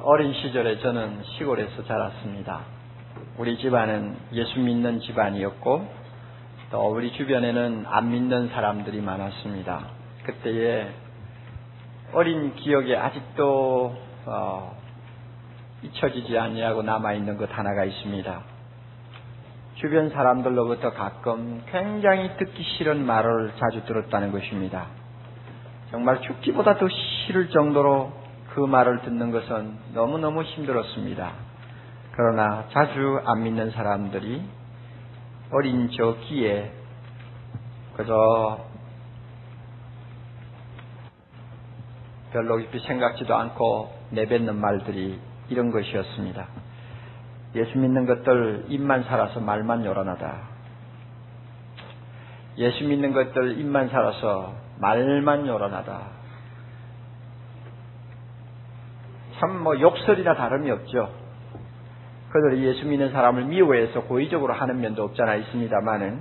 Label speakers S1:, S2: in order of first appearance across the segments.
S1: 어린 시절에 저는 시골에서 자랐습니다. 우리 집안은 예수 믿는 집안이었고 또 우리 주변에는 안 믿는 사람들이 많았습니다. 그때의 어린 기억에 아직도 잊혀지지 아니하고 남아있는 것 하나가 있습니다. 주변 사람들로부터 가끔 굉장히 듣기 싫은 말을 자주 들었다는 것입니다. 정말 죽기보다 더 싫을 정도로 그 말을 듣는 것은 너무너무 힘들었습니다. 그러나 자주 안 믿는 사람들이 어린 저 귀에 그저 별로 깊이 생각지도 않고 내뱉는 말들이 이런 것이었습니다. 예수 믿는 것들 입만 살아서 말만 요란하다. 예수 믿는 것들 입만 살아서 말만 요란하다. 참 욕설이나 다름이 없죠. 그들이 예수 믿는 사람을 미워해서 고의적으로 하는 면도 없잖아 있습니다만은,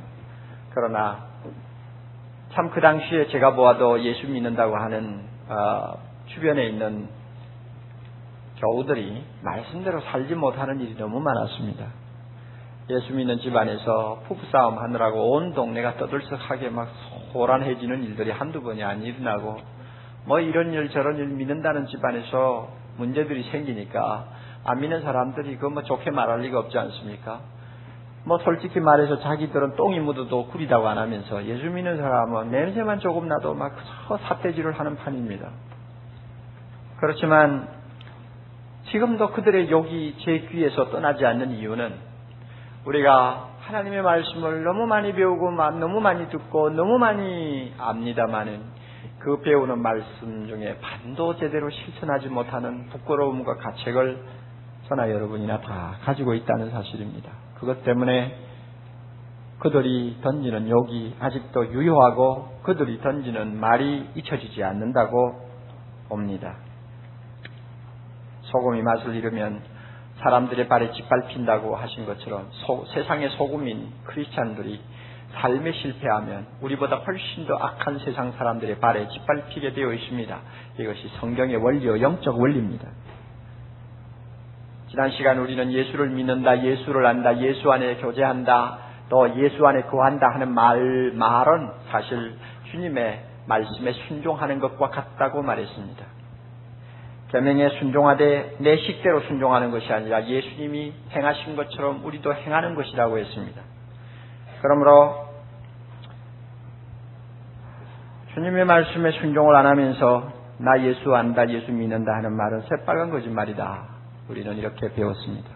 S1: 그러나 참 그 당시에 제가 보아도 예수 믿는다고 하는 주변에 있는 교우들이 말씀대로 살지 못하는 일이 너무 많았습니다. 예수 믿는 집안에서 부부싸움 하느라고 온 동네가 떠들썩하게 막 소란해지는 일들이 한두 번이 안 일어나고, 이런 일 저런 일 믿는다는 집안에서 문제들이 생기니까 안 믿는 사람들이 좋게 말할 리가 없지 않습니까? 솔직히 말해서 자기들은 똥이 묻어도 구리다고 안 하면서 예수 믿는 사람은 냄새만 조금 나도 막 삿대질을 하는 판입니다. 그렇지만 지금도 그들의 욕이 제 귀에서 떠나지 않는 이유는 우리가 하나님의 말씀을 너무 많이 배우고 너무 많이 듣고 너무 많이 압니다마는 그 배우는 말씀 중에 반도 제대로 실천하지 못하는 부끄러움과 가책을 저나 여러분이나 다 가지고 있다는 사실입니다. 그것 때문에 그들이 던지는 욕이 아직도 유효하고 그들이 던지는 말이 잊혀지지 않는다고 봅니다. 소금이 맛을 잃으면 사람들의 발에 짓밟힌다고 하신 것처럼 세상의 소금인 크리스찬들이 삶에 실패하면 우리보다 훨씬 더 악한 세상 사람들의 발에 짓밟히게 되어 있습니다. 이것이 성경의 원리요 영적 원리입니다. 지난 시간 우리는 예수를 믿는다, 예수를 안다, 예수 안에 교제한다, 또 예수 안에 거한다 하는 말은 사실 주님의 말씀에 순종하는 것과 같다고 말했습니다. 계명에 순종하되 내 식대로 순종하는 것이 아니라 예수님이 행하신 것처럼 우리도 행하는 것이라고 했습니다. 그러므로 주님의 말씀에 순종을 안 하면서 나 예수 안다, 예수 믿는다 하는 말은 새빨간 거짓말이다. 우리는 이렇게 배웠습니다.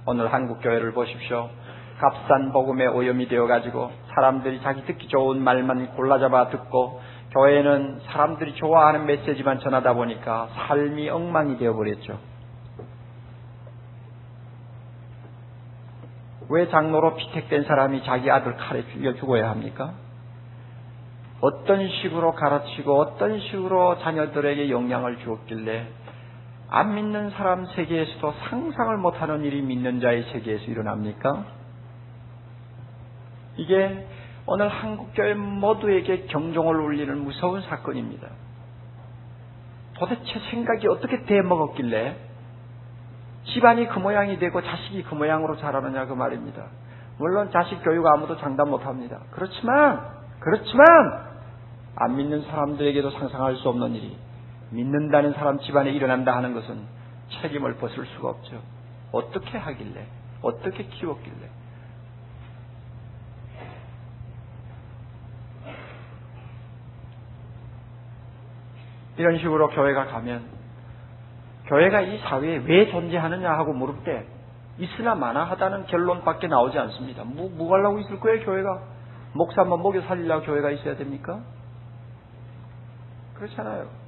S1: 오늘 한국 교회를 보십시오. 값싼 복음에 오염이 되어가지고 사람들이 자기 듣기 좋은 말만 골라잡아 듣고 교회는 사람들이 좋아하는 메시지만 전하다 보니까 삶이 엉망이 되어버렸죠. 왜 장로로 피택된 사람이 자기 아들 칼에 죽여 죽어야 합니까? 어떤 식으로 가르치고 어떤 식으로 자녀들에게 영향을 주었길래 안 믿는 사람 세계에서도 상상을 못하는 일이 믿는 자의 세계에서 일어납니까? 이게 오늘 한국교회 모두에게 경종을 울리는 무서운 사건입니다. 도대체 생각이 어떻게 돼먹었길래 집안이 그 모양이 되고 자식이 그 모양으로 자라느냐 그 말입니다. 물론 자식 교육 아무도 장담 못합니다. 그렇지만 안 믿는 사람들에게도 상상할 수 없는 일이 믿는다는 사람 집안에 일어난다 하는 것은 책임을 벗을 수가 없죠. 어떻게 하길래, 어떻게 키웠길래. 이런 식으로 교회가 가면 교회가 이 사회에 왜 존재하느냐 하고 물을 때 있으나 마나 하다는 결론밖에 나오지 않습니다. 뭐 하려고 있을 거예요 교회가? 목사만 먹여 살리려고 교회가 있어야 됩니까? 그렇잖아요.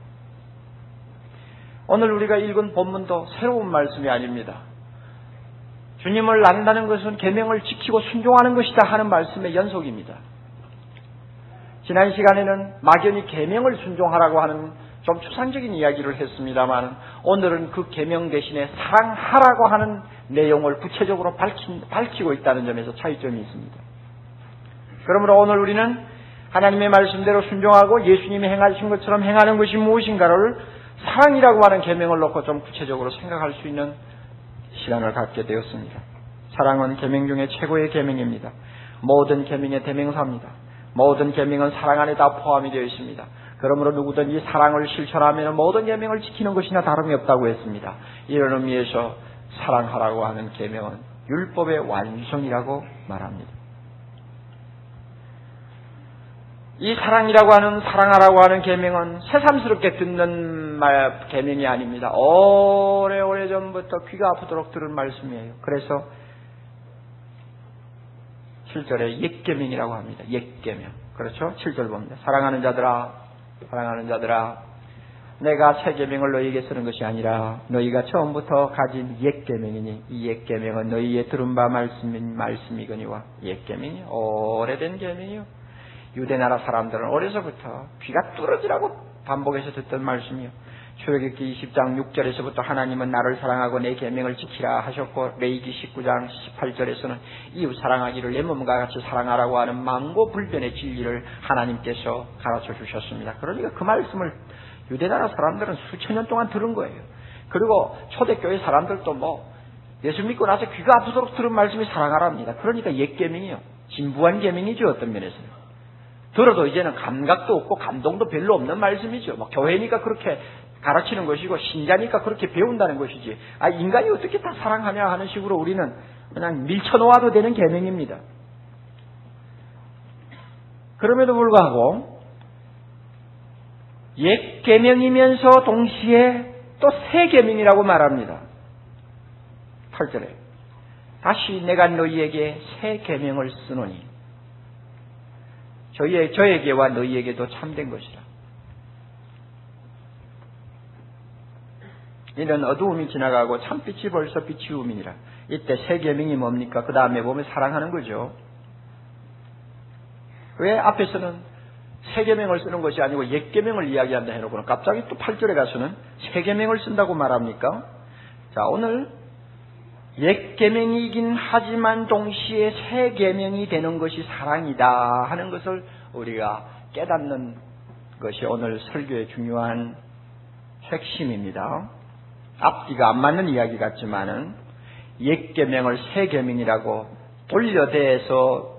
S1: 오늘 우리가 읽은 본문도 새로운 말씀이 아닙니다. 주님을 안다는 것은 계명을 지키고 순종하는 것이다 하는 말씀의 연속입니다. 지난 시간에는 막연히 계명을 순종하라고 하는 좀 추상적인 이야기를 했습니다만 오늘은 그 계명 대신에 사랑하라고 하는 내용을 구체적으로 밝히고 있다는 점에서 차이점이 있습니다. 그러므로 오늘 우리는 하나님의 말씀대로 순종하고 예수님이 행하신 것처럼 행하는 것이 무엇인가를 사랑이라고 하는 계명을 놓고 좀 구체적으로 생각할 수 있는 시간을 갖게 되었습니다. 사랑은 계명 중에 최고의 계명입니다. 모든 계명의 대명사입니다. 모든 계명은 사랑 안에 다 포함이 되어 있습니다. 그러므로 누구든지 사랑을 실천하면 모든 계명을 지키는 것이나 다름이 없다고 했습니다. 이런 의미에서 사랑하라고 하는 계명은 율법의 완성이라고 말합니다. 이 사랑이라고 하는 사랑하라고 하는 계명은 새삼스럽게 듣는 계명이 아닙니다. 오래오래 전부터 귀가 아프도록 들은 말씀이에요. 그래서 7절에 옛계명이라고 합니다. 옛계명. 그렇죠? 7절 봅니다. 사랑하는 자들아 내가 새 계명을 너희에게 쓰는 것이 아니라 너희가 처음부터 가진 옛계명이니 이 옛계명은 너희의 들은 바 말씀이거니와 옛계명이 오래된 계명이요. 유대나라 사람들은 어려서부터 귀가 뚫어지라고 반복해서 듣던 말씀이요. 출애굽기 20장 6절에서부터 하나님은 나를 사랑하고 내 계명을 지키라 하셨고 레위기 19장 18절에서는 이웃 사랑하기를 내 몸과 같이 사랑하라고 하는 만고불변의 진리를 하나님께서 가르쳐 주셨습니다. 그러니까 그 말씀을 유대나라 사람들은 수천 년 동안 들은 거예요. 그리고 초대교회 사람들도 예수 믿고 나서 귀가 아프도록 들은 말씀이 사랑하랍니다. 그러니까 옛 계명이요. 진부한 계명이죠. 어떤 면에서는. 들어도 이제는 감각도 없고 감동도 별로 없는 말씀이죠. 교회니까 그렇게 가르치는 것이고 신자니까 그렇게 배운다는 것이지. 인간이 어떻게 다 사랑하냐 하는 식으로 우리는 그냥 밀쳐놓아도 되는 계명입니다. 그럼에도 불구하고 옛 계명이면서 동시에 또 새 계명이라고 말합니다. 8절에 다시 내가 너희에게 새 계명을 쓰노니 저에게와 너희에게도 참된 것이라. 이는 어두움이 지나가고 참빛이 벌써 빛이 우민이라. 이때 새 계명이 뭡니까? 그 다음에 보면 사랑하는 거죠. 왜 앞에서는 새 계명을 쓰는 것이 아니고 옛 계명을 이야기한다 해놓고는 갑자기 또 8절에 가서는 새 계명을 쓴다고 말합니까? 자, 오늘 옛 계명이긴 하지만 동시에 새 계명이 되는 것이 사랑이다 하는 것을 우리가 깨닫는 것이 오늘 설교의 중요한 핵심입니다. 앞뒤가 안 맞는 이야기 같지만은 옛 계명을 새 계명이라고 돌려대서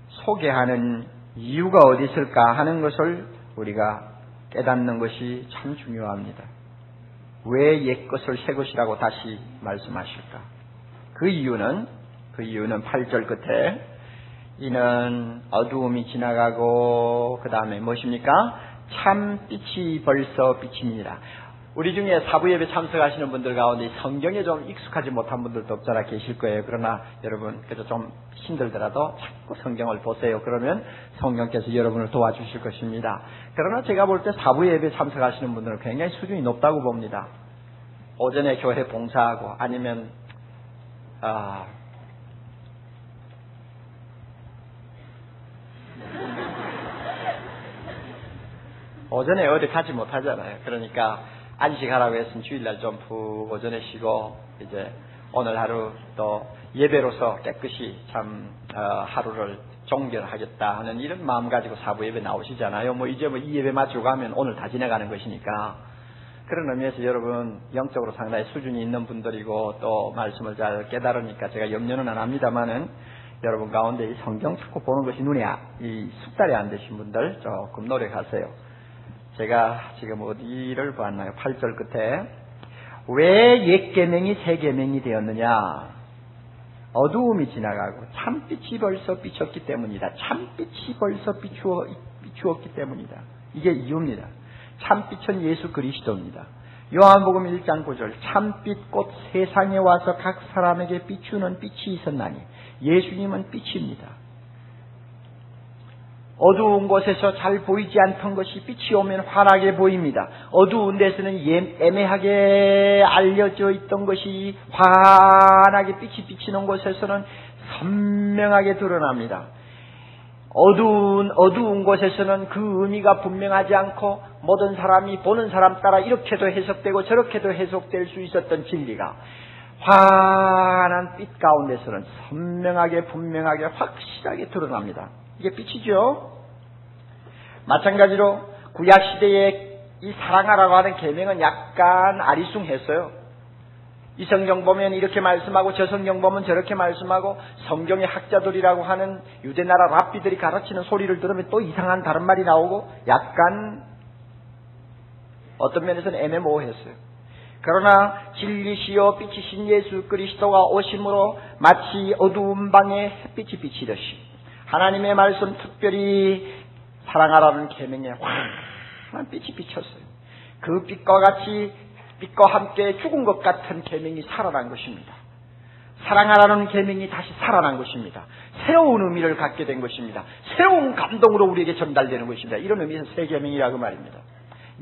S1: 소개하는 이유가 어디 있을까 하는 것을 우리가 깨닫는 것이 참 중요합니다. 왜 옛 것을 새 것이라고 다시 말씀하실까? 그 이유는 8절 끝에 이는 어두움이 지나가고 그 다음에 무엇입니까? 참빛이 벌써 비칩니다. 우리 중에 사부예배 참석하시는 분들 가운데 성경에 좀 익숙하지 못한 분들도 없잖아 계실 거예요. 그러나 여러분 그래도 좀 힘들더라도 자꾸 성경을 보세요. 그러면 성경께서 여러분을 도와주실 것입니다. 그러나 제가 볼 때 사부예배 참석하시는 분들은 굉장히 수준이 높다고 봅니다. 오전에 교회 봉사하고 아니면 오전에 어디 가지 못하잖아요. 그러니까 안식하라고 했으면 주일날 좀 푹 오전에 쉬고 이제 오늘 하루 또 예배로서 깨끗이 참 하루를 종결하겠다 하는 이런 마음 가지고 사부 예배 나오시잖아요. 이제 이 예배 마치고 가면 오늘 다 지나가는 것이니까 그런 의미에서 여러분 영적으로 상당히 수준이 있는 분들이고 또 말씀을 잘 깨달으니까 제가 염려는 안 합니다만은 여러분 가운데 이 성경 자꾸 보는 것이 눈에 이 숙달이 안 되신 분들 조금 노력하세요. 제가 지금 어디를 보았나요? 8절 끝에 왜 옛 계명이 새 계명이 되었느냐? 어두움이 지나가고 참빛이 벌써 비쳤기 때문이다. 참빛이 벌써 비추었기 때문이다. 이게 이유입니다. 참빛은 예수 그리스도입니다. 요한복음 1장 9절 참빛 곧 세상에 와서 각 사람에게 비추는 빛이 있었나니 예수님은 빛입니다. 어두운 곳에서 잘 보이지 않던 것이 빛이 오면 환하게 보입니다. 어두운 데서는 애매하게 알려져 있던 것이 환하게 빛이 비치는 곳에서는 선명하게 드러납니다. 어두운 곳에서는 그 의미가 분명하지 않고 모든 사람이 보는 사람 따라 이렇게도 해석되고 저렇게도 해석될 수 있었던 진리가 환한 빛 가운데서는 선명하게 분명하게 확실하게 드러납니다. 이게 빛이죠. 마찬가지로 구약시대의 이 사랑하라고 하는 계명은 약간 아리숭했어요. 이 성경 보면 이렇게 말씀하고 저 성경 보면 저렇게 말씀하고 성경의 학자들이라고 하는 유대나라 랍비들이 가르치는 소리를 들으면 또 이상한 다른 말이 나오고 약간 어떤 면에서는 애매모호했어요. 그러나 진리시요 빛이신 예수 그리스도가 오심으로 마치 어두운 방에 햇빛이 비치듯이 하나님의 말씀 특별히 사랑하라는 계명에 환한 빛이 비쳤어요. 그 빛과 같이 빛과 함께 죽은 것 같은 계명이 살아난 것입니다. 사랑하라는 계명이 다시 살아난 것입니다. 새로운 의미를 갖게 된 것입니다. 새로운 감동으로 우리에게 전달되는 것입니다. 이런 의미에서 새 계명이라고 말입니다.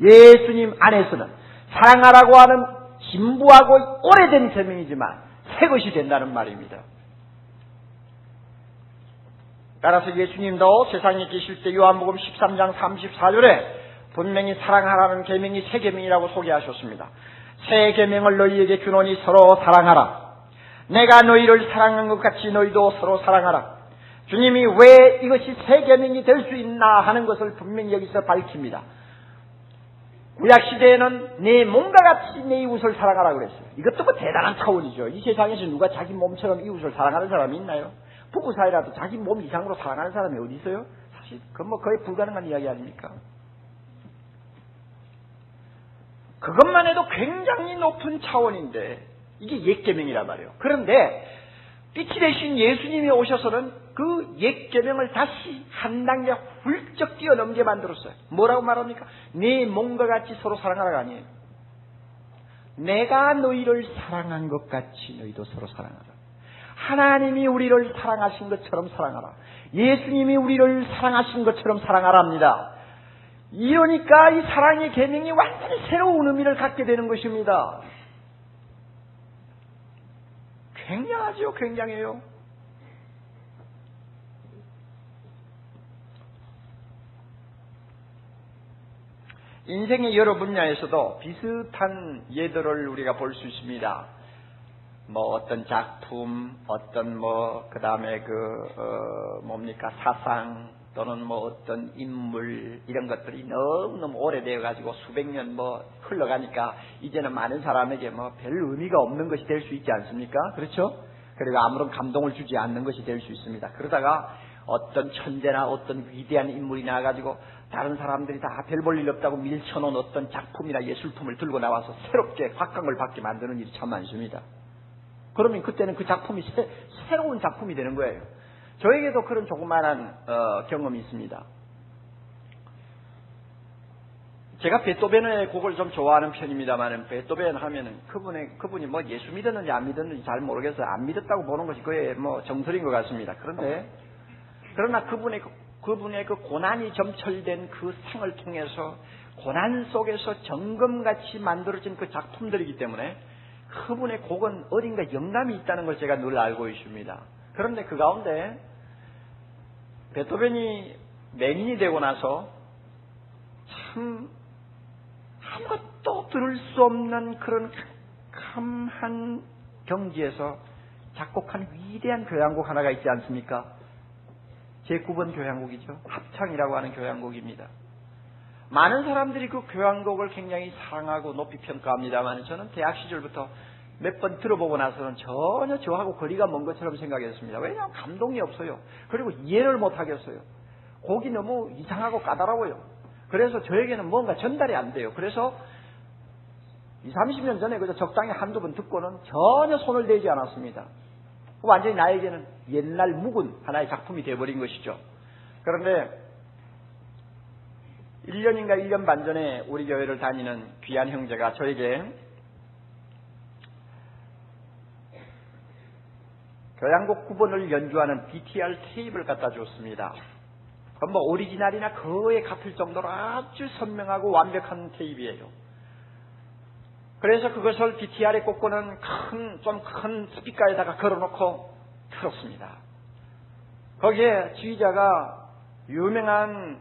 S1: 예수님 안에서는 사랑하라고 하는 진부하고 오래된 계명이지만 새 것이 된다는 말입니다. 따라서 예수님도 세상에 계실 때 요한복음 13장 34절에 분명히 사랑하라는 계명이 새 계명이라고 소개하셨습니다. 새 계명을 너희에게 주노니 서로 사랑하라. 내가 너희를 사랑한 것 같이 너희도 서로 사랑하라. 주님이 왜 이것이 새 계명이 될 수 있나 하는 것을 분명히 여기서 밝힙니다. 구약시대에는 내 몸과 같이 내 이웃을 사랑하라 그랬어요. 이것도 뭐 대단한 차원이죠. 이 세상에서 누가 자기 몸처럼 이웃을 사랑하는 사람이 있나요? 부부 사이라도 자기 몸 이상으로 사랑하는 사람이 어디 있어요? 사실 그건 뭐 거의 불가능한 이야기 아닙니까? 그것만 해도 굉장히 높은 차원인데 이게 옛 계명이란 말이에요. 그런데 빛이 되신 예수님이 오셔서는 그 옛 계명을 다시 한 단계 훌쩍 뛰어넘게 만들었어요. 뭐라고 말합니까? 네 몸과 같이 서로 사랑하라가 아니에요. 내가 너희를 사랑한 것 같이 너희도 서로 사랑하라. 하나님이 우리를 사랑하신 것처럼 사랑하라. 예수님이 우리를 사랑하신 것처럼 사랑하라 합니다. 이러니까 이 사랑의 계명이 완전히 새로운 의미를 갖게 되는 것입니다. 굉장하죠. 굉장해요. 인생의 여러 분야에서도 비슷한 예들을 우리가 볼 수 있습니다. 뭐 어떤 작품, 어떤 그 다음에 뭡니까 사상 또는 뭐 어떤 인물 이런 것들이 너무너무 오래되어 가지고 수백 년 흘러가니까 이제는 많은 사람에게 별 의미가 없는 것이 될 수 있지 않습니까? 그렇죠? 그리고 아무런 감동을 주지 않는 것이 될 수 있습니다. 그러다가 어떤 천재나 어떤 위대한 인물이 나와가지고 다른 사람들이 다 별 볼 일 없다고 밀쳐놓은 어떤 작품이나 예술품을 들고 나와서 새롭게 각광을 받게 만드는 일이 참 많습니다. 그러면 그때는 그 작품이 새로운 작품이 되는 거예요. 저에게도 그런 조그마한 경험이 있습니다. 제가 베토벤의 곡을 좀 좋아하는 편입니다만 베토벤 하면은 그분이 예수 믿었는지 안 믿었는지 잘 모르겠어요. 안 믿었다고 보는 것이 그의 정설인 것 같습니다. 그러나 그분의 그 고난이 점철된 그 생을 통해서 고난 속에서 정금같이 만들어진 그 작품들이기 때문에 그분의 곡은 어딘가 영감이 있다는 걸 제가 늘 알고 있습니다. 그런데 그 가운데 베토벤이 맹인이 되고 나서 참 아무것도 들을 수 없는 그런 캄캄한 경지에서 작곡한 위대한 교향곡 하나가 있지 않습니까? 제9번 교향곡이죠. 합창이라고 하는 교향곡입니다. 많은 사람들이 그 교향곡을 굉장히 사랑하고 높이 평가합니다만 저는 대학 시절부터 몇 번 들어보고 나서는 전혀 저하고 거리가 먼 것처럼 생각했습니다. 왜냐하면 감동이 없어요. 그리고 이해를 못하겠어요. 곡이 너무 이상하고 까다로워요. 그래서 저에게는 뭔가 전달이 안 돼요. 그래서 20, 30년 전에 그저 적당히 한두 번 듣고는 전혀 손을 대지 않았습니다. 완전히 나에게는 옛날 묵은 하나의 작품이 되어버린 것이죠. 그런데 1년인가 1년 반 전에 우리 교회를 다니는 귀한 형제가 저에게 교향곡 9번을 연주하는 BTR 테이프를 갖다 줬습니다. 그건 오리지널이나 거의 같을 정도로 아주 선명하고 완벽한 테이프예요. 그래서 그것을 BTR에 꽂고는 좀 큰 스피커에다가 걸어놓고 틀었습니다. 거기에 지휘자가 유명한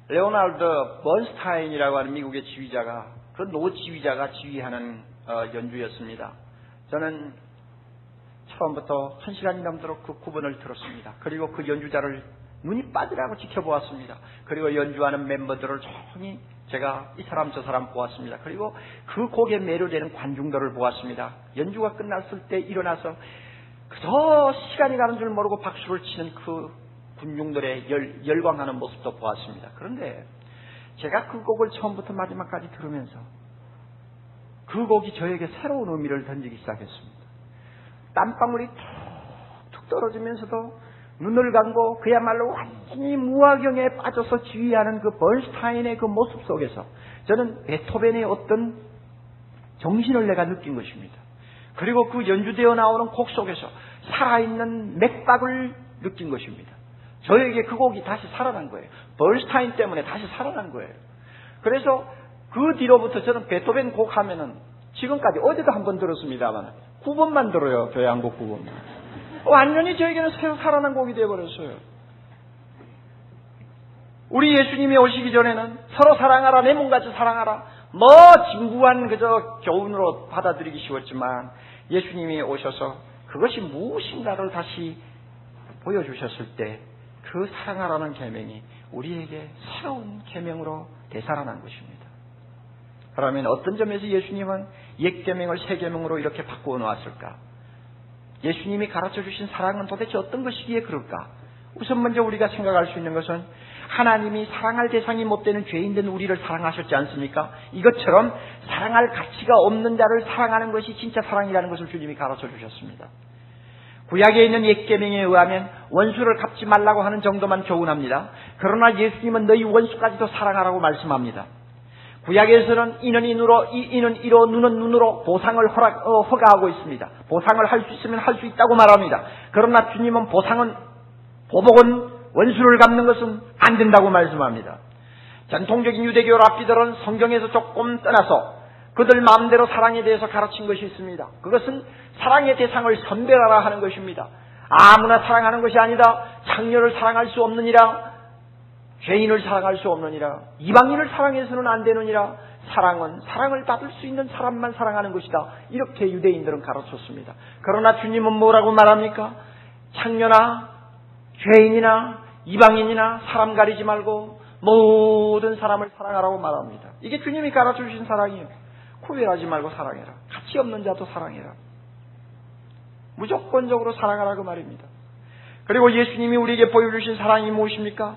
S1: 레오나르드 번스타인이라고 하는 미국의 지휘자가 그 노지휘자가 지휘하는 연주였습니다. 저는 처음부터 1시간이 넘도록 그 9번을 들었습니다. 그리고 그 연주자를 눈이 빠지라고 지켜보았습니다. 그리고 연주하는 멤버들을 조용히 제가 이 사람 저 사람 보았습니다. 그리고 그 곡에 매료되는 관중들을 보았습니다. 연주가 끝났을 때 일어나서 그저 시간이 가는 줄 모르고 박수를 치는 그 군중들의 열광하는 모습도 보았습니다. 그런데 제가 그 곡을 처음부터 마지막까지 들으면서 그 곡이 저에게 새로운 의미를 던지기 시작했습니다. 땀방울이 툭툭 떨어지면서도 눈을 감고 그야말로 완전히 무화경에 빠져서 지휘하는 그 번슈타인의 그 모습 속에서 저는 베토벤의 어떤 정신을 내가 느낀 것입니다. 그리고 그 연주되어 나오는 곡 속에서 살아있는 맥박을 느낀 것입니다. 저에게 그 곡이 다시 살아난 거예요. 번슈타인 때문에 다시 살아난 거예요. 그래서 그 뒤로부터 저는 베토벤 곡 하면은 지금까지 어제도 한번 들었습니다만 9번만 들어요. 교회 한곡 9번만. 완전히 저에게는 새로 살아난 곡이 되어버렸어요. 우리 예수님이 오시기 전에는 서로 사랑하라, 내 몸같이 사랑하라, 뭐 진부한 그저 교훈으로 받아들이기 쉬웠지만 예수님이 오셔서 그것이 무엇인가를 다시 보여주셨을 때 그 사랑하라는 계명이 우리에게 새로운 계명으로 되살아난 것입니다. 그러면 어떤 점에서 예수님은 옛 계명을 새 계명으로 이렇게 바꾸어 놓았을까? 예수님이 가르쳐 주신 사랑은 도대체 어떤 것이기에 그럴까? 우선 먼저 우리가 생각할 수 있는 것은 하나님이 사랑할 대상이 못 되는 죄인된 우리를 사랑하셨지 않습니까? 이것처럼 사랑할 가치가 없는 자를 사랑하는 것이 진짜 사랑이라는 것을 주님이 가르쳐 주셨습니다. 구약에 있는 옛 계명에 의하면 원수를 갚지 말라고 하는 정도만 교훈합니다. 그러나 예수님은 너희 원수까지도 사랑하라고 말씀합니다. 구약에서는 이는 이로, 이는 이로, 눈은 눈으로 보상을 허가하고 있습니다. 보상을 할 수 있으면 할 수 있다고 말합니다. 그러나 주님은 보복은 원수를 갚는 것은 안 된다고 말씀합니다. 전통적인 유대교 랍비들은 성경에서 조금 떠나서 그들 마음대로 사랑에 대해서 가르친 것이 있습니다. 그것은 사랑의 대상을 선별하라 하는 것입니다. 아무나 사랑하는 것이 아니다. 창녀를 사랑할 수 없느니라, 죄인을 사랑할 수 없느니라, 이방인을 사랑해서는 안 되느니라, 사랑은 사랑을 받을 수 있는 사람만 사랑하는 것이다. 이렇게 유대인들은 가르쳤습니다. 그러나 주님은 뭐라고 말합니까? 창녀나 죄인이나 이방인이나 사람 가리지 말고 모든 사람을 사랑하라고 말합니다. 이게 주님이 가르쳐 주신 사랑이에요. 구별하지 말고 사랑해라. 가치 없는 자도 사랑해라. 무조건적으로 사랑하라 그 말입니다. 그리고 예수님이 우리에게 보여주신 사랑이 무엇입니까?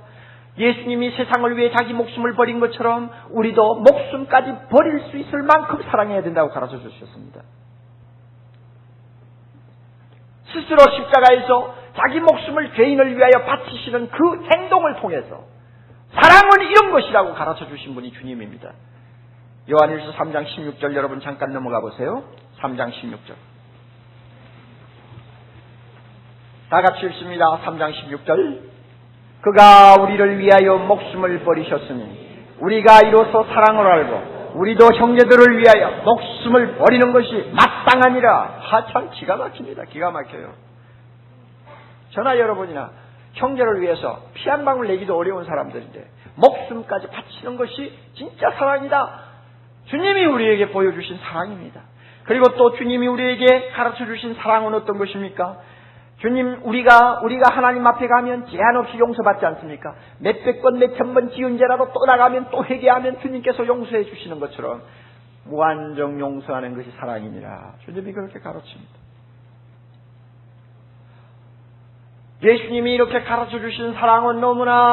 S1: 예수님이 세상을 위해 자기 목숨을 버린 것처럼 우리도 목숨까지 버릴 수 있을 만큼 사랑해야 된다고 가르쳐 주셨습니다. 스스로 십자가에서 자기 목숨을 죄인을 위하여 바치시는 그 행동을 통해서 사랑은 이런 것이라고 가르쳐 주신 분이 주님입니다. 요한일서 3장 16절 여러분 잠깐 넘어가 보세요. 3장 16절. 다 같이 읽습니다. 3장 16절. 그가 우리를 위하여 목숨을 버리셨으니 우리가 이로써 사랑을 알고 우리도 형제들을 위하여 목숨을 버리는 것이 마땅하니라. 참 기가 막힙니다. 기가 막혀요. 저나 여러분이나 형제를 위해서 피 한 방울 내기도 어려운 사람들인데 목숨까지 바치는 것이 진짜 사랑이다. 주님이 우리에게 보여주신 사랑입니다. 그리고 또 주님이 우리에게 가르쳐주신 사랑은 어떤 것입니까? 주님, 우리가 하나님 앞에 가면 제한 없이 용서받지 않습니까? 몇백 번, 몇천 번 지은 죄라도 또 나가면 또 회개하면 주님께서 용서해 주시는 것처럼 무한정 용서하는 것이 사랑이니라. 주님이 그렇게 가르칩니다. 예수님이 이렇게 가르쳐 주신 사랑은 너무나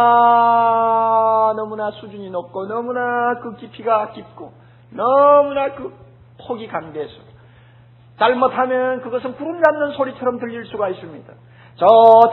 S1: 수준이 높고 너무나 그 깊이가 깊고 너무나 그 폭이 강대해서 잘못하면 그것은 구름 잡는 소리처럼 들릴 수가 있습니다. 저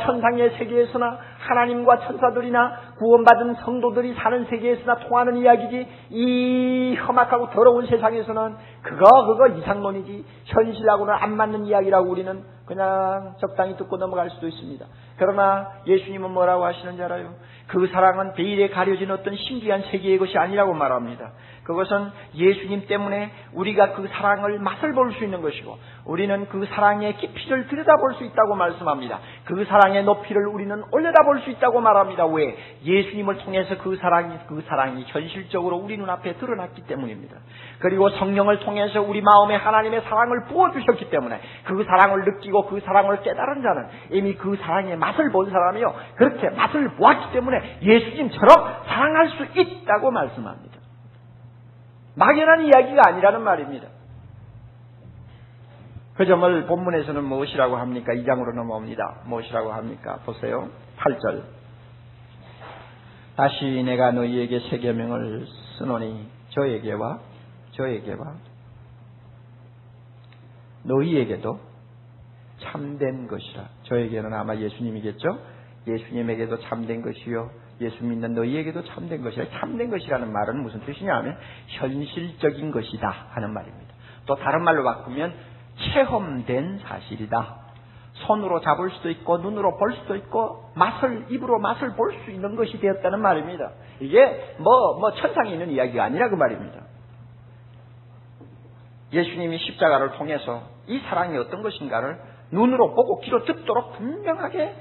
S1: 천상의 세계에서나 하나님과 천사들이나 구원받은 성도들이 사는 세계에서나 통하는 이야기지, 이 험악하고 더러운 세상에서는 그거 이상론이지 현실하고는 안 맞는 이야기라고 우리는 그냥 적당히 듣고 넘어갈 수도 있습니다. 그러나 예수님은 뭐라고 하시는지 알아요? 그 사랑은 베일에 가려진 어떤 신비한 세계의 것이 아니라고 말합니다. 그것은 예수님 때문에 우리가 그 사랑을 맛을 볼 수 있는 것이고 우리는 그 사랑의 깊이를 들여다볼 수 있다고 말씀합니다. 그 사랑의 높이를 우리는 올려다볼 수 있다고 말합니다. 왜? 예수님을 통해서 그 사랑이 현실적으로 우리 눈앞에 드러났기 때문입니다. 그리고 성령을 통해서 우리 마음에 하나님의 사랑을 부어주셨기 때문에 그 사랑을 느끼고 그 사랑을 깨달은 자는 이미 그 사랑의 맛을 본 사람이요, 그렇게 맛을 보았기 때문에 예수님처럼 사랑할 수 있다고 말씀합니다. 막연한 이야기가 아니라는 말입니다. 그 점을 본문에서는 무엇이라고 합니까? 2장으로 넘어옵니다. 무엇이라고 합니까? 보세요. 8절. 다시 내가 너희에게 새 계명을 쓰노니 저에게와 너희에게도 참된 것이라. 저에게는 아마 예수님이겠죠? 예수님에게도 참된 것이요 예수 믿는 너희에게도 참된 것이라. 참된 것이라는 말은 무슨 뜻이냐 하면 현실적인 것이다 하는 말입니다. 또 다른 말로 바꾸면 체험된 사실이다. 손으로 잡을 수도 있고 눈으로 볼 수도 있고 입으로 맛을 볼 수 있는 것이 되었다는 말입니다. 이게 천상에 있는 이야기가 아니라 그 말입니다. 예수님이 십자가를 통해서 이 사랑이 어떤 것인가를 눈으로 보고 귀로 듣도록 분명하게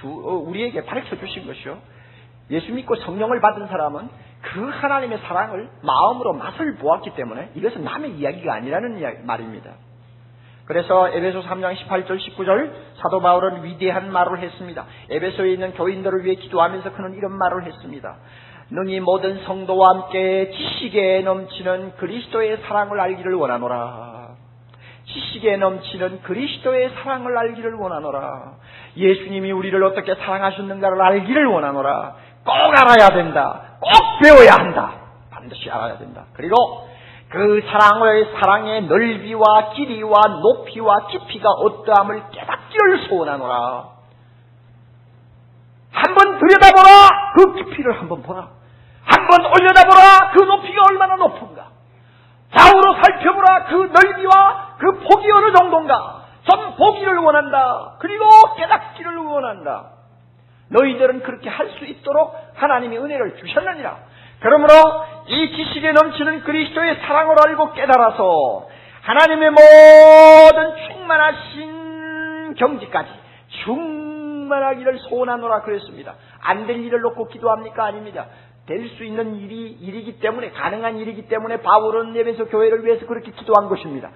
S1: 우리에게 가르쳐 주신 것이요. 예수 믿고 성령을 받은 사람은 그 하나님의 사랑을 마음으로 맛을 보았기 때문에 이것은 남의 이야기가 아니라는 말입니다. 그래서 에베소 3장 18절 19절 사도 바울은 위대한 말을 했습니다. 에베소에 있는 교인들을 위해 기도하면서 그는 이런 말을 했습니다. 너희 모든 성도와 함께 지식에 넘치는 그리스도의 사랑을 알기를 원하노라. 지식에 넘치는 그리스도의 사랑을 알기를 원하노라. 예수님이 우리를 어떻게 사랑하셨는가를 알기를 원하노라. 꼭 알아야 된다. 꼭 배워야 한다. 반드시 알아야 된다. 그리고 그 사랑의 넓이와 길이와 높이와 깊이가 어떠함을 깨닫기를 소원하노라. 한번 들여다보라. 그 깊이를 한번 보라. 한번 올려다보라. 그 높이가 얼마나 높은가. 좌우로 살펴보라. 그 넓이와 그 폭이 어느 정도인가. 좀 보기를 원한다. 그리고 깨닫기를 원한다. 너희들은 그렇게 할 수 있도록 하나님이 은혜를 주셨느니라. 그러므로 이 지식에 넘치는 그리스도의 사랑을 알고 깨달아서 하나님의 모든 충만하신 경지까지 충만하기를 소원하노라 그랬습니다. 안 될 일을 놓고 기도합니까? 아닙니다. 될 수 있는 일이기 때문에, 가능한 일이기 때문에 바울은 에베소 교회를 위해서 그렇게 기도한 것입니다.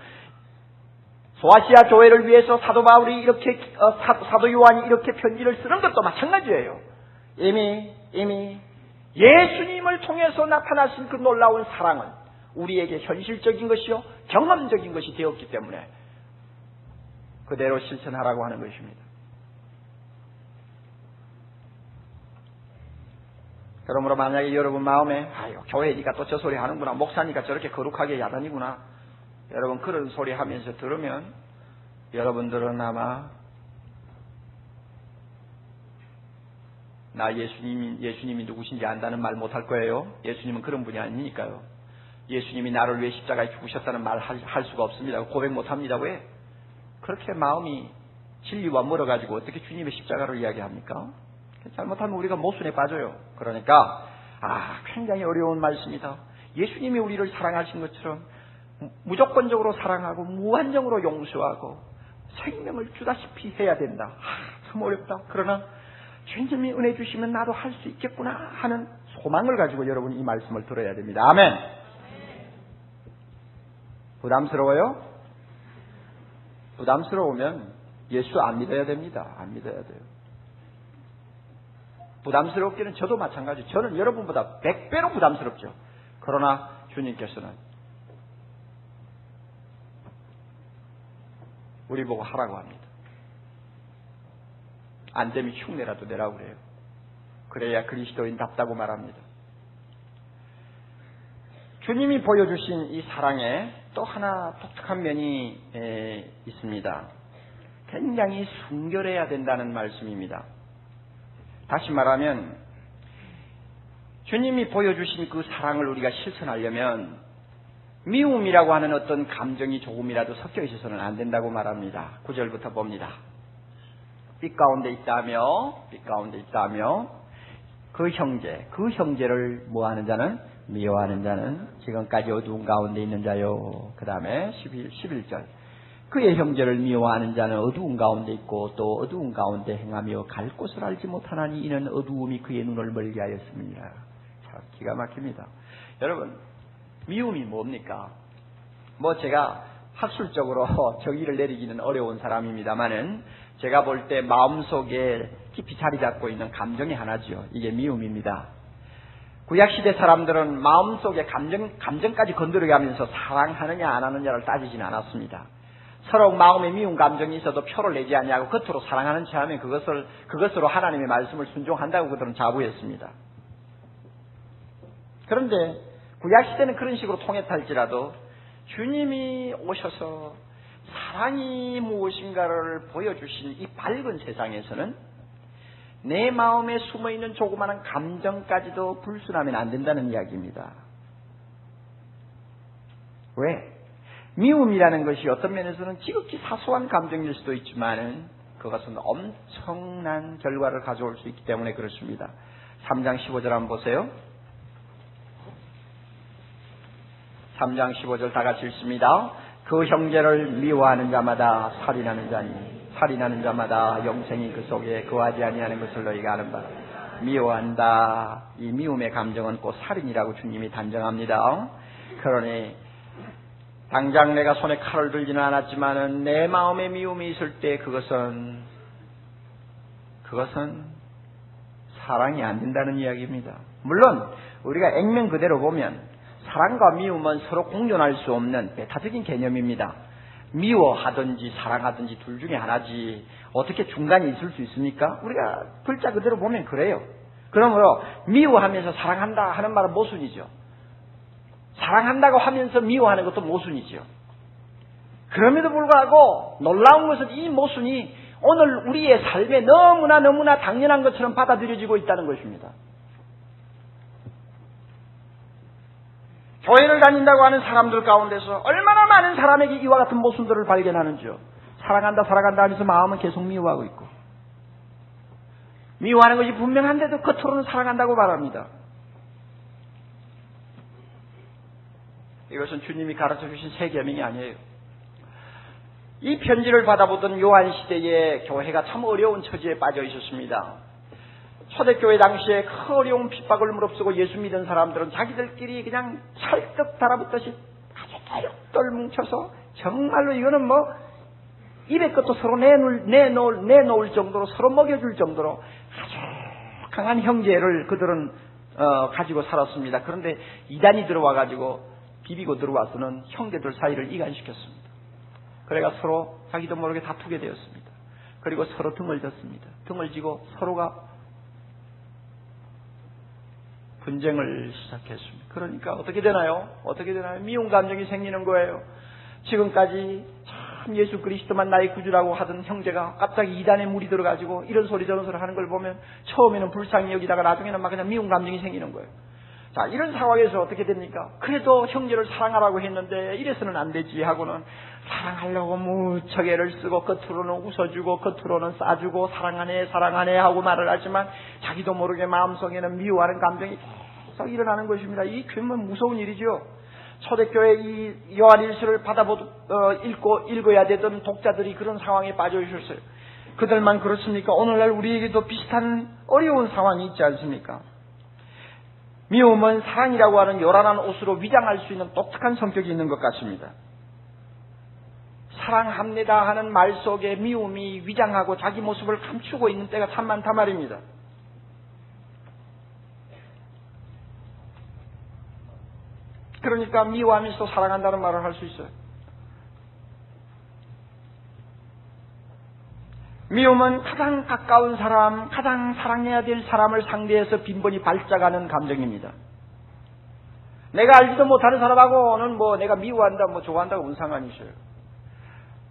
S1: 소아시아 교회를 위해서 사도 바울이 이렇게 사도 요한이 이렇게 편지를 쓰는 것도 마찬가지예요. 이미 예수님을 통해서 나타나신 그 놀라운 사랑은 우리에게 현실적인 것이요 경험적인 것이 되었기 때문에 그대로 실천하라고 하는 것입니다. 그러므로 만약에 여러분 마음에 교회니까 또 저 소리 하는구나, 목사니까 저렇게 거룩하게 야단이구나, 여러분 그런 소리 하면서 들으면 여러분들은 아마 나 예수님이 누구신지 안다는 말 못할 거예요. 예수님은 그런 분이 아니니까요. 예수님이 나를 위해 십자가에 죽으셨다는 말 할 수가 없습니다. 고백 못합니다. 왜? 그렇게 마음이 진리와 멀어가지고 어떻게 주님의 십자가를 이야기합니까? 잘못하면 우리가 모순에 빠져요. 그러니까 굉장히 어려운 말씀이다. 예수님이 우리를 사랑하신 것처럼 무조건적으로 사랑하고 무한정으로 용서하고 생명을 주다시피 해야 된다. 참 어렵다. 그러나 주님이 은혜 주시면 나도 할 수 있겠구나 하는 소망을 가지고 여러분 이 말씀을 들어야 됩니다. 아멘. 부담스러워요? 부담스러우면 예수 안 믿어야 됩니다. 안 믿어야 돼요. 부담스럽기는 저도 마찬가지. 저는 여러분보다 100배로 부담스럽죠. 그러나 주님께서는 우리 보고 하라고 합니다. 안 되면 흉내라도 내라고 그래요. 그래야 그리스도인답다고 말합니다. 주님이 보여주신 이 사랑에 또 하나 독특한 면이 있습니다. 굉장히 순결해야 된다는 말씀입니다. 다시 말하면 주님이 보여주신 그 사랑을 우리가 실천하려면 미움이라고 하는 어떤 감정이 조금이라도 섞여 있어서는 안 된다고 말합니다. 9절부터 봅니다. 빛 가운데 있다며 그 형제를 뭐하는 자는 미워하는 자는 지금까지 어두운 가운데 있는 자요. 그 다음에 11절 그의 형제를 미워하는 자는 어두운 가운데 있고 또 어두운 가운데 행하며 갈 곳을 알지 못하나니 이는 어두움이 그의 눈을 멀게 하였습니다. 참 기가 막힙니다. 여러분 미움이 뭡니까? 제가 학술적으로 정의를 내리기는 어려운 사람입니다만은 제가 볼 때 마음속에 깊이 자리 잡고 있는 감정이 하나죠. 이게 미움입니다. 구약시대 사람들은 마음속에 감정까지 건드려가면서 사랑하느냐 안 하느냐를 따지지는 않았습니다. 서로 마음에 미운 감정이 있어도 표를 내지 아니하고 겉으로 사랑하는 체하면 그것으로 하나님의 말씀을 순종한다고 그들은 자부했습니다. 그런데 구약시대는 그런 식으로 통했할지라도 주님이 오셔서 사랑이 무엇인가를 보여주신 이 밝은 세상에서는 내 마음에 숨어있는 조그마한 감정까지도 불순하면 안 된다는 이야기입니다. 왜? 미움이라는 것이 어떤 면에서는 지극히 사소한 감정일 수도 있지만 그것은 엄청난 결과를 가져올 수 있기 때문에 그렇습니다. 3장 15절 한번 보세요. 3장 15절 다 같이 읽습니다. 그 형제를 미워하는 자마다 살인하는 자니 살인하는 자마다 영생이 그 속에 거하지 아니하는 것을 너희가 아는 바. 미워한다. 이 미움의 감정은 곧 살인이라고 주님이 단정합니다. 그러니 당장 내가 손에 칼을 들지는 않았지만은 내 마음에 미움이 있을 때 그것은 사랑이 안 된다는 이야기입니다. 물론 우리가 액면 그대로 보면 사랑과 미움은 서로 공존할 수 없는 배타적인 개념입니다. 미워하든지 사랑하든지 둘 중에 하나지 어떻게 중간에 있을 수 있습니까? 우리가 글자 그대로 보면 그래요. 그러므로 미워하면서 사랑한다 하는 말은 모순이죠. 사랑한다고 하면서 미워하는 것도 모순이죠. 그럼에도 불구하고 놀라운 것은 이 모순이 오늘 우리의 삶에 너무나 당연한 것처럼 받아들여지고 있다는 것입니다. 교회를 다닌다고 하는 사람들 가운데서 얼마나 많은 사람에게 이와 같은 모순들을 발견하는지요. 사랑한다 하면서 마음은 계속 미워하고 있고 미워하는 것이 분명한데도 겉으로는 사랑한다고 말합니다. 이것은 주님이 가르쳐 주신 새 계명이 아니에요. 이 편지를 받아보던 요한 시대의 교회가 참 어려운 처지에 빠져 있었습니다. 초대교회 당시에 큰 어려운 핍박을 무릅쓰고 예수 믿은 사람들은 자기들끼리 그냥 찰떡 달아붙듯이 아주 똘똘 뭉쳐서 정말로 이거는 뭐 입에 것도 서로 내놓을 정도로 서로 먹여줄 정도로 아주 강한 형제를 그들은 가지고 살았습니다. 그런데 이단이 들어와가지고 비비고 들어와서는 형제들 사이를 이간시켰습니다. 그래가 서로 자기도 모르게 다투게 되었습니다. 그리고 서로 등을 졌습니다. 등을 지고 서로가 분쟁을 시작했습니다. 그러니까 어떻게 되나요? 미움 감정이 생기는 거예요. 지금까지 참 예수 그리스도만 나의 구주라고 하던 형제가 갑자기 이단에 물이 들어가지고 이런 소리 저런 소리 하는 걸 보면 처음에는 불쌍히 여기다가 나중에는 막 그냥 미움 감정이 생기는 거예요. 자, 이런 상황에서 어떻게 됩니까? 그래도 형제를 사랑하라고 했는데 이래서는 안 되지 하고는 사랑하려고 무척 애를 쓰고 겉으로는 웃어주고 겉으로는 싸주고 사랑하네 하고 말을 하지만 자기도 모르게 마음속에는 미워하는 감정이 계속 일어나는 것입니다. 이 정말 무서운 일이죠. 초대교회 이 요한일서를 읽어야 되던 독자들이 그런 상황에 빠져 있었어요. 그들만 그렇습니까? 오늘날 우리에게도 비슷한 어려운 상황이 있지 않습니까? 미움은 사랑이라고 하는 요란한 옷으로 위장할 수 있는 독특한 성격이 있는 것 같습니다. 사랑합니다 하는 말 속에 미움이 위장하고 자기 모습을 감추고 있는 때가 참 많단 말입니다. 그러니까 미워하면서 사랑한다는 말을 할 수 있어요. 미움은 가장 가까운 사람, 가장 사랑해야 될 사람을 상대해서 빈번히 발작하는 감정입니다. 내가 알지도 못하는 사람하고는 뭐 내가 미워한다, 뭐 좋아한다고 무슨 상관이 있어요.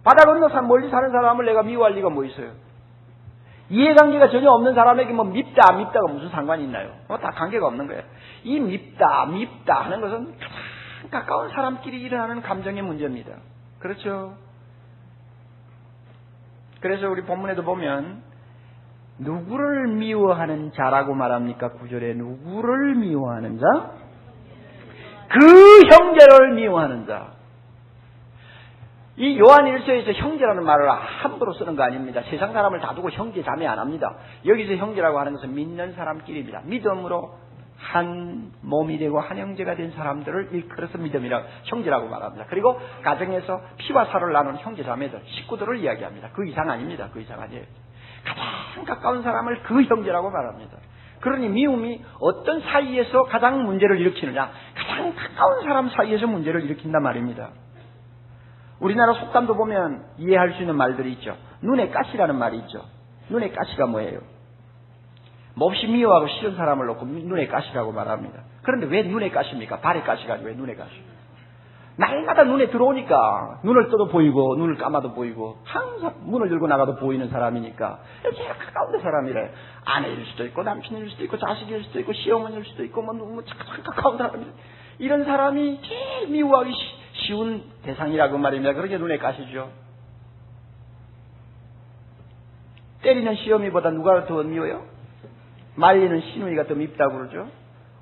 S1: 바다 건너서 멀리 사는 사람을 내가 미워할 리가 뭐 있어요. 이해관계가 전혀 없는 사람에게 뭐 밉다, 안 밉다가 무슨 상관이 있나요? 다 관계가 없는 거예요. 이 밉다 하는 것은 가장 가까운 사람끼리 일어나는 감정의 문제입니다. 그렇죠? 그래서 우리 본문에도 보면 누구를 미워하는 자라고 말합니까? 9절에 누구를 미워하는 자? 그 형제를 미워하는 자. 이 요한일서에서 형제라는 말을 함부로 쓰는 거 아닙니다. 세상 사람을 다 두고 형제 자매 안 합니다. 여기서 형제라고 하는 것은 믿는 사람끼리입니다. 믿음으로 한 몸이 되고 한 형제가 된 사람들을 일컬어서 형제라고 말합니다. 그리고 가정에서 피와 살을 나눈 형제 자매들, 식구들을 이야기합니다. 그 이상 아닙니다. 그 이상 아니에요. 가장 가까운 사람을 그 형제라고 말합니다. 그러니 미움이 어떤 사이에서 가장 문제를 일으키느냐? 가장 가까운 사람 사이에서 문제를 일으킨단 말입니다. 우리나라 속담도 보면 이해할 수 있는 말들이 있죠. 눈에 가시라는 말이 있죠. 눈에 가시가 뭐예요? 몹시 미워하고 싫은 사람을 놓고 눈에 가시라고 말합니다. 그런데 왜 눈에 가십니까? 발에 가시가 왜 눈에 가시? 날마다 눈에 들어오니까 눈을 떠도 보이고 눈을 감아도 보이고 항상 문을 열고 나가도 보이는 사람이니까 제일 가까운 사람이래. 아내일 수도 있고 남편일 수도 있고 자식일 수도 있고 시어머니일 수도 있고 뭐 참 가까운 사람이 이런 사람이 제일 미워하기 쉬운 대상이라고 말입니다. 그렇게 눈에 가시죠. 때리는 시어미보다 누가 더 미워요? 말리는 시누이가 더 밉다고 그러죠.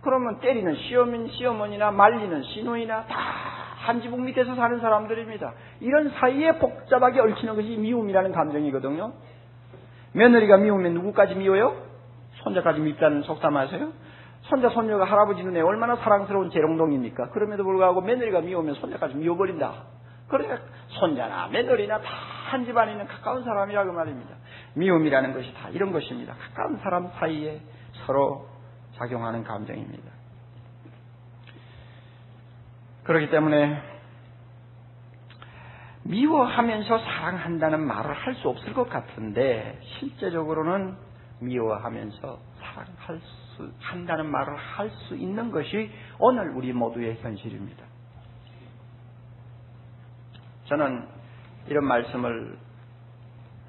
S1: 그러면 때리는 시어머니나 말리는 시누이나 다 한 지붕 밑에서 사는 사람들입니다. 이런 사이에 복잡하게 얽히는 것이 미움이라는 감정이거든요. 며느리가 미우면 누구까지 미워요? 손자까지 밉다는 속담 아세요? 손자 손녀가 할아버지 눈에 얼마나 사랑스러운 재롱동입니까? 그럼에도 불구하고 며느리가 미우면 손자까지 미워버린다. 그러니까 손자나 며느리나 다 한 집안에 있는 가까운 사람이라고 말입니다. 미움이라는 것이 다 이런 것입니다. 가까운 사람 사이에 서로 작용하는 감정입니다. 그렇기 때문에 미워하면서 사랑한다는 말을 할 수 없을 것 같은데 실제적으로는 미워하면서 사랑한다는 말을 할 수 있는 것이 오늘 우리 모두의 현실입니다. 저는 이런 말씀을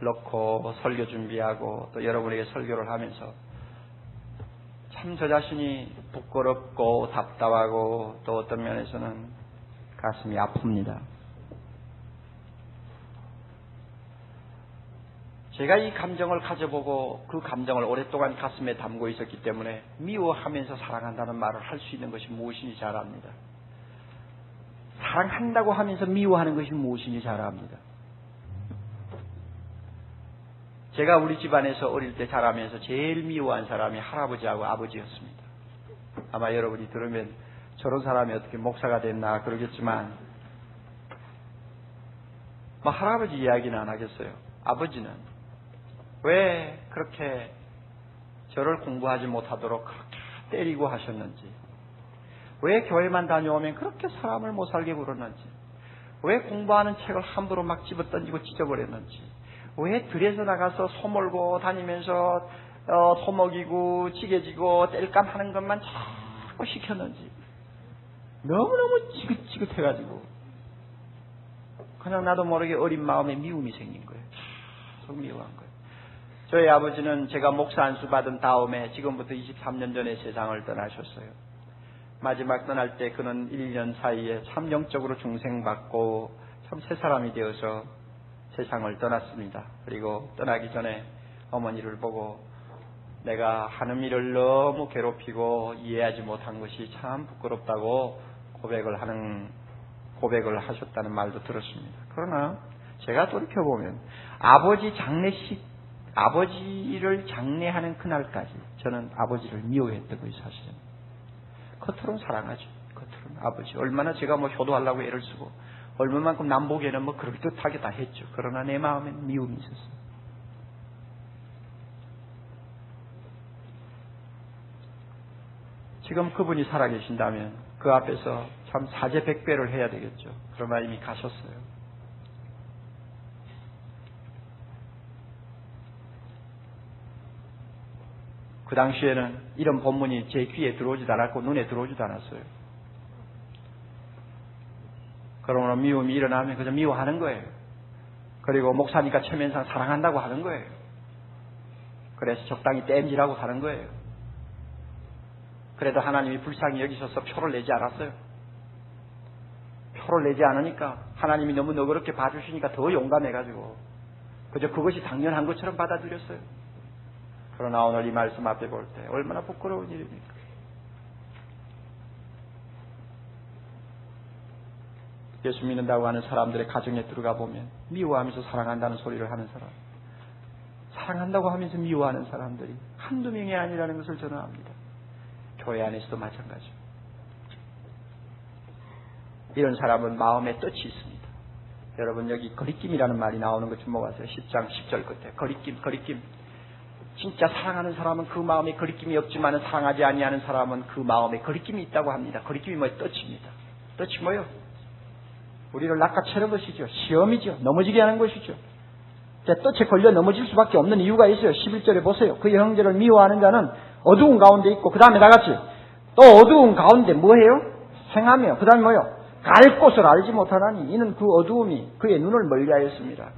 S1: 넣고 설교 준비하고 또 여러분에게 설교를 하면서 참 저 자신이 부끄럽고 답답하고 또 어떤 면에서는 가슴이 아픕니다. 제가 이 감정을 가져보고 그 감정을 오랫동안 가슴에 담고 있었기 때문에 미워하면서 사랑한다는 말을 할 수 있는 것이 무엇인지 잘 압니다. 사랑한다고 하면서 미워하는 것이 무엇인지 잘 압니다. 제가 우리 집안에서 어릴 때 자라면서 제일 미워한 사람이 할아버지하고 아버지였습니다. 아마 여러분이 들으면 저런 사람이 어떻게 목사가 됐나 그러겠지만 뭐 할아버지 이야기는 안 하겠어요. 아버지는 왜 그렇게 저를 공부하지 못하도록 그렇게 때리고 하셨는지, 왜 교회만 다녀오면 그렇게 사람을 못 살게 굴었는지, 왜 공부하는 책을 함부로 막 집어던지고 찢어버렸는지, 왜 들에서 나가서 소몰고 다니면서 소먹이고 지게지고 뗄감 하는 것만 자꾸 시켰는지 너무너무 지긋지긋해가지고 그냥 나도 모르게 어린 마음에 미움이 생긴 거예요. 계속 미워한 거예요. 저희 아버지는 제가 목사 안수 받은 다음에 지금부터 23년 전에 세상을 떠나셨어요. 마지막 떠날 때 그는 1년 사이에 참 영적으로 중생받고 참 새 사람이 되어서 세상을 떠났습니다. 그리고 떠나기 전에 어머니를 보고 내가 하는 일을 너무 괴롭히고 이해하지 못한 것이 참 부끄럽다고 고백을 하셨다는 말도 들었습니다. 그러나 제가 돌이켜보면 아버지를 장례하는 그날까지 저는 아버지를 미워했던 것이 사실입니다. 겉으로는 사랑하죠. 겉으로는 아버지 얼마나 제가 뭐 효도하려고 애를 쓰고 얼마만큼 남보기에는 뭐 그럴듯하게 다 했죠. 그러나 내 마음에는 미움이 있었어요. 지금 그분이 살아계신다면 그 앞에서 참 사죄백배를 해야 되겠죠. 그러나 이미 가셨어요. 그 당시에는 이런 본문이 제 귀에 들어오지도 않았고 눈에 들어오지도 않았어요. 그러므로 미움이 일어나면 그저 미워하는 거예요. 그리고 목사니까 체면상 사랑한다고 하는 거예요. 그래서 적당히 땜질하고 사는 거예요. 그래도 하나님이 불쌍히 여기셔서 표를 내지 않았어요. 표를 내지 않으니까 하나님이 너무 너그럽게 봐주시니까 더 용감해가지고 그저 그것이 당연한 것처럼 받아들였어요. 그러나 오늘 이 말씀 앞에 볼 때 얼마나 부끄러운 일입니까? 예수 믿는다고 하는 사람들의 가정에 들어가 보면 미워하면서 사랑한다는 소리를 하는 사람, 사랑한다고 하면서 미워하는 사람들이 한두 명이 아니라는 것을 저는 압니다. 교회 안에서도 마찬가지죠. 이런 사람은 마음에 뜻이 있습니다. 여러분 여기 거리낌이라는 말이 나오는 것 주목하세요. 10장 10절 끝에 거리낌 진짜 사랑하는 사람은 그 마음에 거리낌이 없지만 사랑하지 아니하는 사람은 그 마음에 거리낌이 있다고 합니다. 거리낌이 뭐예요? 떠치입니다. 떠치 뭐예요? 우리를 낚아채는 것이죠. 시험이죠. 넘어지게 하는 것이죠. 떠치에 걸려 넘어질 수밖에 없는 이유가 있어요. 11절에 보세요. 그 형제를 미워하는 자는 어두운 가운데 있고 그 다음에 나같이 또 어두운 가운데 뭐해요? 행하며 그 다음에 뭐요? 갈 곳을 알지 못하나니 이는 그 어두움이 그의 눈을 멀게 하였습니다.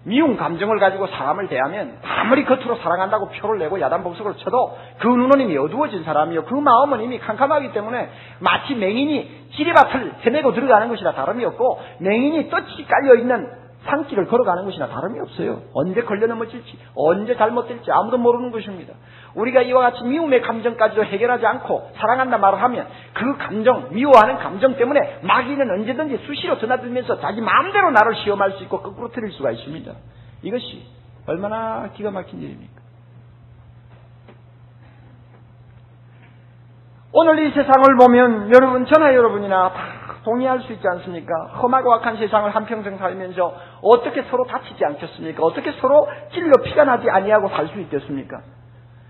S1: 미운 감정을 가지고 사람을 대하면 아무리 겉으로 사랑한다고 표를 내고 야단복석을 쳐도 그 눈은 이미 어두워진 사람이요 그 마음은 이미 캄캄하기 때문에 마치 맹인이 지리밭을 헤매고 들어가는 것이나 다름이 없고 맹인이 덫이 깔려있는 산길을 걸어가는 것이나 다름이 없어요. 언제 걸려 넘어질지 언제 잘못될지 아무도 모르는 것입니다. 우리가 이와 같이 미움의 감정까지도 해결하지 않고 사랑한다 말을 하면 그 감정, 미워하는 감정 때문에 마귀는 언제든지 수시로 드나들면서 자기 마음대로 나를 시험할 수 있고 거꾸로 틀릴 수가 있습니다. 이것이 얼마나 기가 막힌 일입니까? 오늘 이 세상을 보면 여러분, 저나 여러분이나 다 동의할 수 있지 않습니까? 험하고 악한 세상을 한평생 살면서 어떻게 서로 다치지 않겠습니까? 어떻게 서로 찔려 피가 나지 아니하고 살 수 있겠습니까?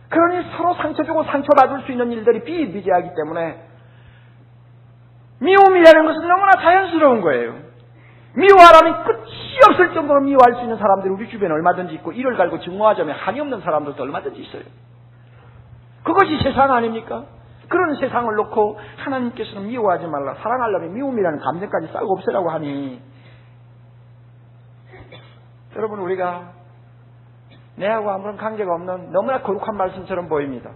S1: 그러니 서로 상처주고 상처받을 수 있는 일들이 비일비재하기 때문에 미움이라는 것은 너무나 자연스러운 거예요. 미워하라면 끝이 없을 정도로 미워할 수 있는 사람들이 우리 주변에 얼마든지 있고 이를 갈고 증오하자면 한이 없는 사람들도 얼마든지 있어요. 그것이 세상 아닙니까? 그런 세상을 놓고 하나님께서는 미워하지 말라, 사랑하려면 미움이라는 감정까지 싹 없애라고 하니 여러분, 우리가 내하고 아무런 관계가 없는 너무나 거룩한 말씀처럼 보입니다.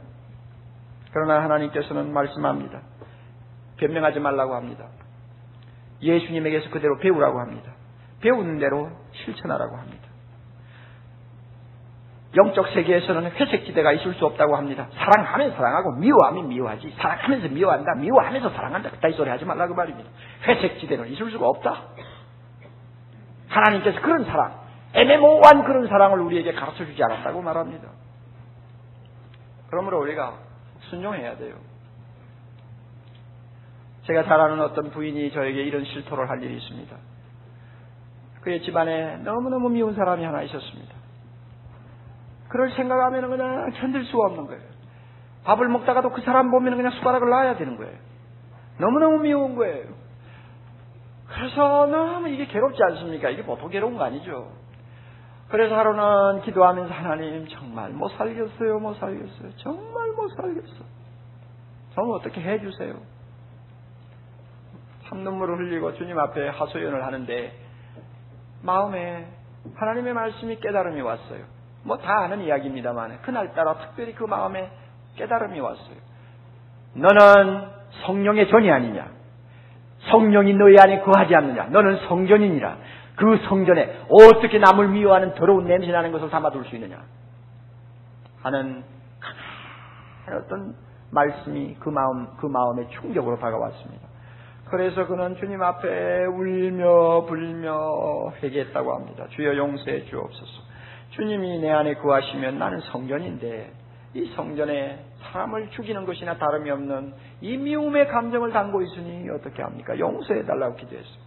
S1: 그러나 하나님께서는 말씀합니다. 변명하지 말라고 합니다. 예수님에게서 그대로 배우라고 합니다. 배우는 대로 실천하라고 합니다. 영적 세계에서는 회색지대가 있을 수 없다고 합니다. 사랑하면 사랑하고 미워하면 미워하지, 사랑하면서 미워한다, 미워하면서 사랑한다, 그따위 소리 하지 말라고 말입니다. 회색지대는 있을 수가 없다. 하나님께서 그런 사랑, 애매모호한 그런 사랑을 우리에게 가르쳐주지 않았다고 말합니다. 그러므로 우리가 순종해야 돼요. 제가 잘 아는 어떤 부인이 저에게 이런 실토를 할 일이 있습니다. 그의 집안에 너무너무 미운 사람이 하나 있었습니다. 그걸 생각하면 그냥 견딜 수가 없는 거예요. 밥을 먹다가도 그 사람 보면 그냥 숟가락을 놔야 되는 거예요. 너무너무 미운 거예요. 그래서 너무 이게 괴롭지 않습니까? 이게 보통 괴로운 거 아니죠. 그래서 하루는 기도하면서 하나님, 정말 못 살겠어요. 정말 못 살겠어. 정말 어떻게 해주세요. 참눈물을 흘리고 주님 앞에 하소연을 하는데 마음에 하나님의 말씀이 깨달음이 왔어요. 뭐 다 아는 이야기입니다만 그날따라 특별히 그 마음에 깨달음이 왔어요. 너는 성령의 전이 아니냐? 성령이 너희 안에 거하지 않느냐? 너는 성전이니라. 그 성전에 어떻게 남을 미워하는 더러운 냄새나는 것을 담아둘 수 있느냐? 하는 어떤 말씀이 그 마음에 충격으로 다가왔습니다. 그래서 그는 주님 앞에 울며 불며 회개했다고 합니다. 주여 용서해 주옵소서. 주님이 내 안에 거하시면 나는 성전인데 이 성전에 사람을 죽이는 것이나 다름이 없는 이 미움의 감정을 담고 있으니 어떻게 합니까? 용서해 달라고 기도했어요.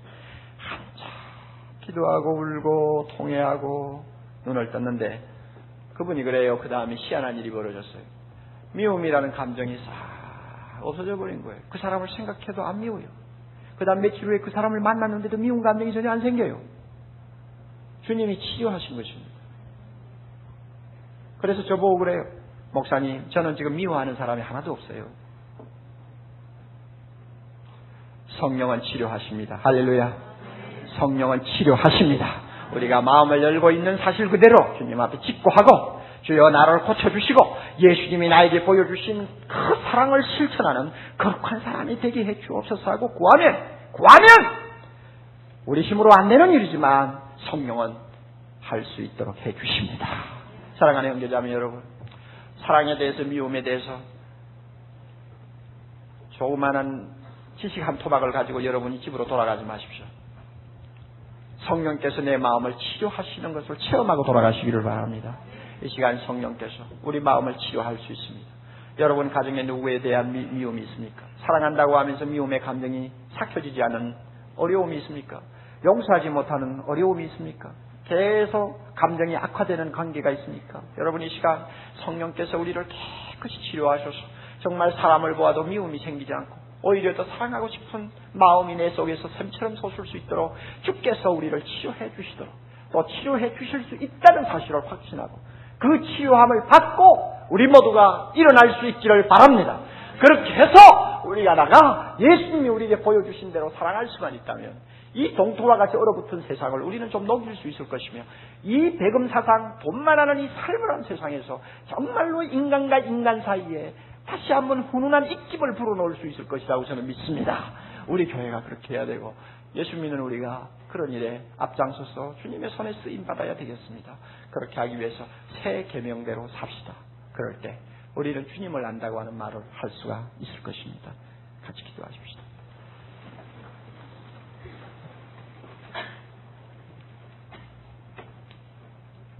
S1: 한참 기도하고 울고 통회하고 눈을 떴는데 그분이 그래요. 그 다음에 희한한 일이 벌어졌어요. 미움이라는 감정이 싹 없어져 버린 거예요. 그 사람을 생각해도 안 미워요. 그 다음 며칠 후에 그 사람을 만났는데도 미움 감정이 전혀 안 생겨요. 주님이 치유하신 것입니다. 그래서 저보고 그래요. 목사님, 저는 지금 미워하는 사람이 하나도 없어요. 성령은 치료하십니다. 할렐루야. 성령은 치료하십니다. 우리가 마음을 열고 있는 사실 그대로 주님 앞에 직고하고 주여 나를 고쳐주시고 예수님이 나에게 보여주신 그 사랑을 실천하는 거룩한 사람이 되게 해 주옵소서 하고 구하면 우리 힘으로 안 되는 일이지만 성령은 할 수 있도록 해 주십니다. 사랑하는 형제자매 여러분, 사랑에 대해서, 미움에 대해서 조그마한 지식 한 토막을 가지고 여러분이 집으로 돌아가지 마십시오. 성령께서 내 마음을 치료하시는 것을 체험하고 돌아가시기를 바랍니다. 이 시간 성령께서 우리 마음을 치료할 수 있습니다. 여러분 가정에 누구에 대한 미움이 있습니까? 사랑한다고 하면서 미움의 감정이 삭혀지지 않은 어려움이 있습니까? 용서하지 못하는 어려움이 있습니까? 계속 감정이 악화되는 관계가 있습니까? 여러분, 이 시간 성령께서 우리를 깨끗이 치료하셔서 정말 사람을 보아도 미움이 생기지 않고 오히려 더 사랑하고 싶은 마음이 내 속에서 샘처럼 솟을 수 있도록 주께서 우리를 치료해 주시도록 또 치료해 주실 수 있다는 사실을 확신하고 그 치유함을 받고 우리 모두가 일어날 수 있기를 바랍니다. 그렇게 해서 우리가 나가 예수님이 우리에게 보여주신 대로 사랑할 수만 있다면 이 동토와 같이 얼어붙은 세상을 우리는 좀 녹일 수 있을 것이며 이 배금사상, 돈만 하는 이 살벌한 세상에서 정말로 인간과 인간 사이에 다시 한번 훈훈한 입김을 불어넣을 수 있을 것이라고 저는 믿습니다. 우리 교회가 그렇게 해야 되고 예수 믿는 우리가 그런 일에 앞장서서 주님의 손에 쓰임 받아야 되겠습니다. 그렇게 하기 위해서 새 계명대로 삽시다. 그럴 때 우리는 주님을 안다고 하는 말을 할 수가 있을 것입니다. 같이 기도하십시다.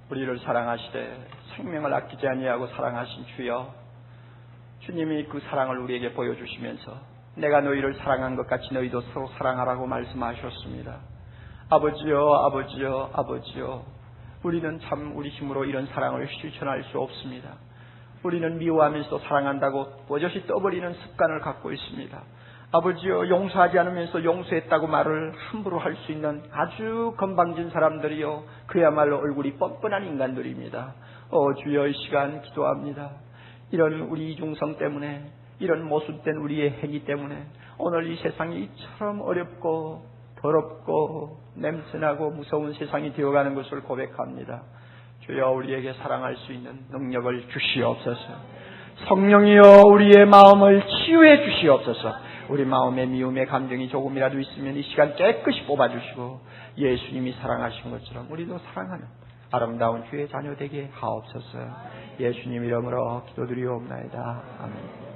S1: 우리를 사랑하시되 생명을 아끼지 아니하고 사랑하신 주여, 주님이 그 사랑을 우리에게 보여주시면서 내가 너희를 사랑한 것 같이 너희도 서로 사랑하라고 말씀하셨습니다. 아버지여, 아버지여, 아버지여, 우리는 참 우리 힘으로 이런 사랑을 실천할 수 없습니다. 우리는 미워하면서 사랑한다고 버젓이 떠버리는 습관을 갖고 있습니다. 아버지여, 용서하지 않으면서 용서했다고 말을 함부로 할 수 있는 아주 건방진 사람들이요, 그야말로 얼굴이 뻔뻔한 인간들입니다. 주여, 이 시간 기도합니다. 이런 우리 이중성 때문에, 이런 모순된 우리의 행위 때문에 오늘 이 세상이 이처럼 어렵고 더럽고 냄새나고 무서운 세상이 되어가는 것을 고백합니다. 주여, 우리에게 사랑할 수 있는 능력을 주시옵소서. 성령이여, 우리의 마음을 치유해 주시옵소서. 우리 마음에 미움의 감정이 조금이라도 있으면 이 시간 깨끗이 뽑아주시고 예수님이 사랑하신 것처럼 우리도 사랑하는 아름다운 주의 자녀 되게 하옵소서. 예수님 이름으로 기도드리옵나이다. 아멘.